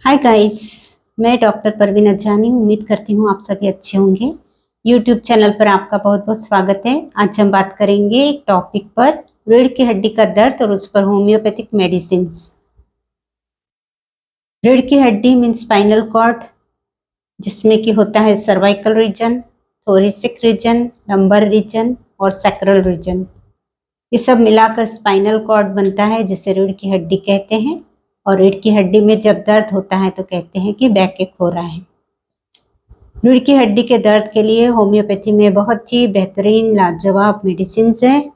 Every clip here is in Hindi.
Hi guys. मैं डॉक्टर परवीन अज्जानी उम्मीद करती हूँ आप सभी अच्छे होंगे। यूट्यूब चैनल पर आपका बहुत बहुत स्वागत है। आज हम बात करेंगे एक टॉपिक पर, रीढ़ की हड्डी का दर्द और उस पर होम्योपैथिक मेडिसिन। रीढ़ की हड्डी मीन स्पाइनल कॉर्ड, जिसमें कि होता है cervical region, thoracic region, lumbar region और सैक्रल रीजन। ये सब मिलाकर स्पाइनल कॉर्ड बनता है, जिसे रीढ़ की हड्डी कहते हैं। और रीढ़ की हड्डी में जब दर्द होता है तो कहते हैं कि बैक एक हो रहा है। रीढ़ की हड्डी के दर्द के लिए होम्योपैथी में बहुत ही बेहतरीन लाजवाब मेडिसिन है।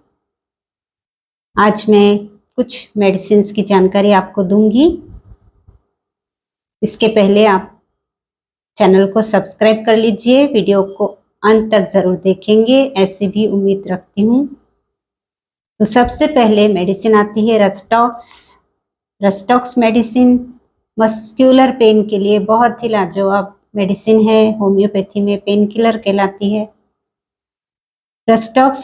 आज मैं कुछ मेडिसिन की जानकारी आपको दूंगी। इसके पहले आप चैनल को सब्सक्राइब कर लीजिए, वीडियो को अंत तक जरूर देखेंगे, ऐसी भी उम्मीद रखती हूँ। तो सबसे पहले मेडिसिन आती है Rhus tox. Rhus tox medicine muscular pain के लिए बहुत ही लाजवाब मेडिसिन है। होम्योपैथी में पेन किलर कहलाती है। रस्टॉक्स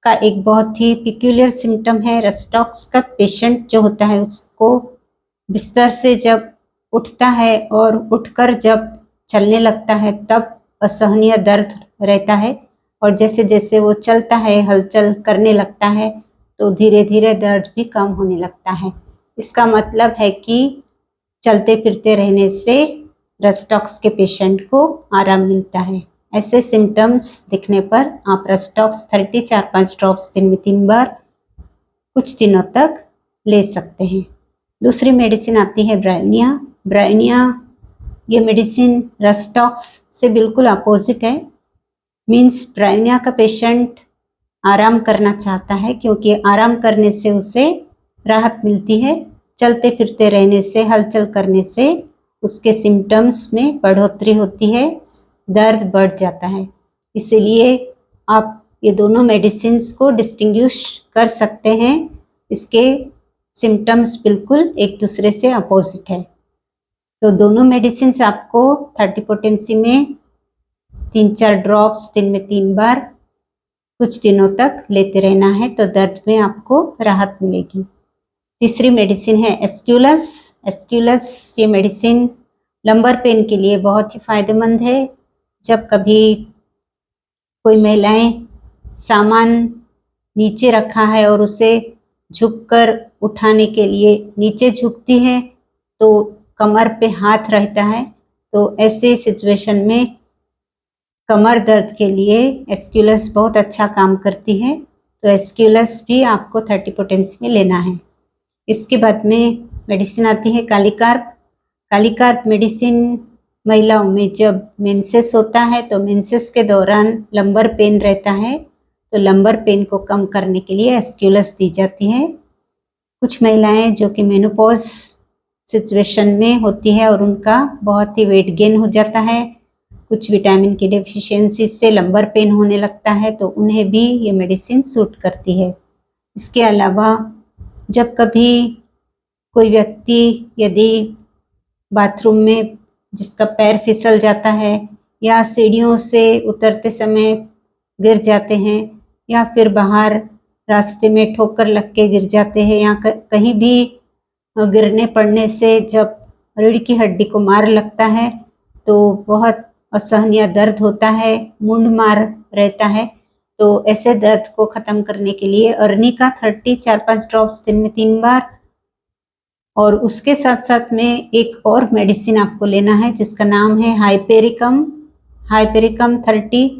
का एक बहुत ही पिक्यूलियर सिम्टम है। रस्टॉक्स का पेशेंट जो होता है उसको बिस्तर से जब उठता है और उठकर जब चलने लगता है तब असहनीय दर्द रहता है, और जैसे जैसे वो चलता है, हलचल करने लगता है, तो धीरे धीरे दर्द भी कम होने लगता है। इसका मतलब है कि चलते फिरते रहने से रस्टॉक्स के पेशेंट को आराम मिलता है। ऐसे सिम्टम्स दिखने पर आप रस्टॉक्स 30 4-5 ड्रॉप्स दिन में 3 बार कुछ दिनों तक ले सकते हैं। दूसरी मेडिसिन आती है ब्रायोनिया। ब्रायोनिया ये मेडिसिन रस्टॉक्स से बिल्कुल अपोजिट है। मीन्स ब्रायोनिया का पेशेंट आराम करना चाहता है, क्योंकि आराम करने से उसे राहत मिलती है। चलते फिरते रहने से, हलचल करने से उसके सिम्टम्स में बढ़ोतरी होती है, दर्द बढ़ जाता है। इसीलिए आप ये दोनों मेडिसिन्स को डिस्टिंग्विश कर सकते हैं। इसके सिम्टम्स बिल्कुल एक दूसरे से अपोजिट है। तो दोनों मेडिसिन्स आपको 30 पोटेंसी में 3-4 ड्रॉप्स दिन में 3 बार कुछ दिनों तक लेते रहना है, तो दर्द में आपको राहत मिलेगी। तीसरी मेडिसिन है एस्क्यूलस। एस्क्यूलस ये मेडिसिन लंबर पेन के लिए बहुत ही फायदेमंद है। जब कभी कोई महिलाएं सामान नीचे रखा है और उसे झुककर उठाने के लिए नीचे झुकती है, तो कमर पे हाथ रहता है, तो ऐसे सिचुएशन में कमर दर्द के लिए एस्क्यूलस बहुत अच्छा काम करती है। तो एस्क्यूलस भी आपको 30 पोटेंसी में लेना है। इसके बाद में मेडिसिन आती है कालीकार्प। कालीकार्प मेडिसिन महिलाओं में जब मेंसेस होता है तो मेंसेस के दौरान लंबर पेन रहता है, तो लंबर पेन को कम करने के लिए एस्क्यूलस दी जाती है। कुछ महिलाएं जो कि मेनोपॉज सिचुएशन में होती है और उनका बहुत ही वेट गेन हो जाता है, कुछ विटामिन की डेफिशिएंसी से लंबर पेन होने लगता है, तो उन्हें भी ये मेडिसिन सूट करती है। इसके अलावा जब कभी कोई व्यक्ति यदि बाथरूम में जिसका पैर फिसल जाता है, या सीढ़ियों से उतरते समय गिर जाते हैं, या फिर बाहर रास्ते में ठोकर लग के गिर जाते हैं, या कहीं भी गिरने पड़ने से जब रीढ़ की हड्डी को मार लगता है तो बहुत असहनीय दर्द होता है, मुंड मार रहता है, तो ऐसे दर्द को ख़त्म करने के लिए अर्निका 30 4-5 ड्रॉप्स दिन में 3 बार, और उसके साथ साथ में एक और मेडिसिन आपको लेना है जिसका नाम है हाइपेरिकम। हाइपेरिकम 30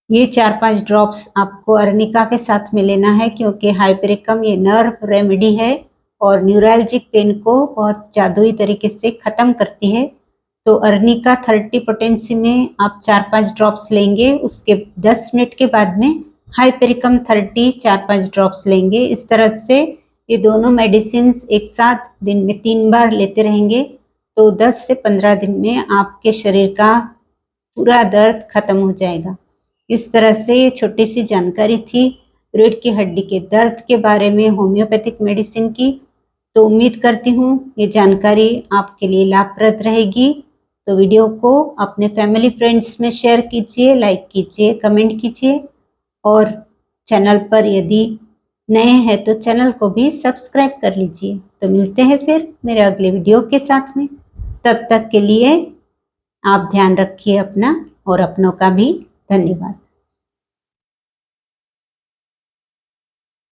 ये 4-5 ड्रॉप्स आपको अर्निका के साथ में लेना है, क्योंकि हाइपेरिकम ये नर्व रेमेडी है और न्यूरैल्जिक पेन को बहुत जादुई तरीके से ख़त्म करती है। तो अर्निका 30 पोटेंसी में आप 4-5 ड्रॉप्स लेंगे, उसके 10 मिनट के बाद में हाइपेरिकम 30 4-5 ड्रॉप्स लेंगे। इस तरह से ये दोनों मेडिसिन एक साथ दिन में 3 बार लेते रहेंगे, तो 10 से 15 दिन में आपके शरीर का पूरा दर्द खत्म हो जाएगा। इस तरह से ये छोटी सी जानकारी थी रीढ़ की हड्डी के दर्द के बारे में होम्योपैथिक मेडिसिन की। तो उम्मीद करती हूँ ये जानकारी आपके लिए लाभप्रद रहेगी। तो वीडियो को अपने फैमिली फ्रेंड्स में शेयर कीजिए, लाइक कीजिए, कमेंट कीजिए, और चैनल पर यदि नए हैं तो चैनल को भी सब्सक्राइब कर लीजिए। तो मिलते हैं फिर मेरे अगले वीडियो के साथ में। तब तक के लिए आप ध्यान रखिए अपना और अपनों का भी। धन्यवाद।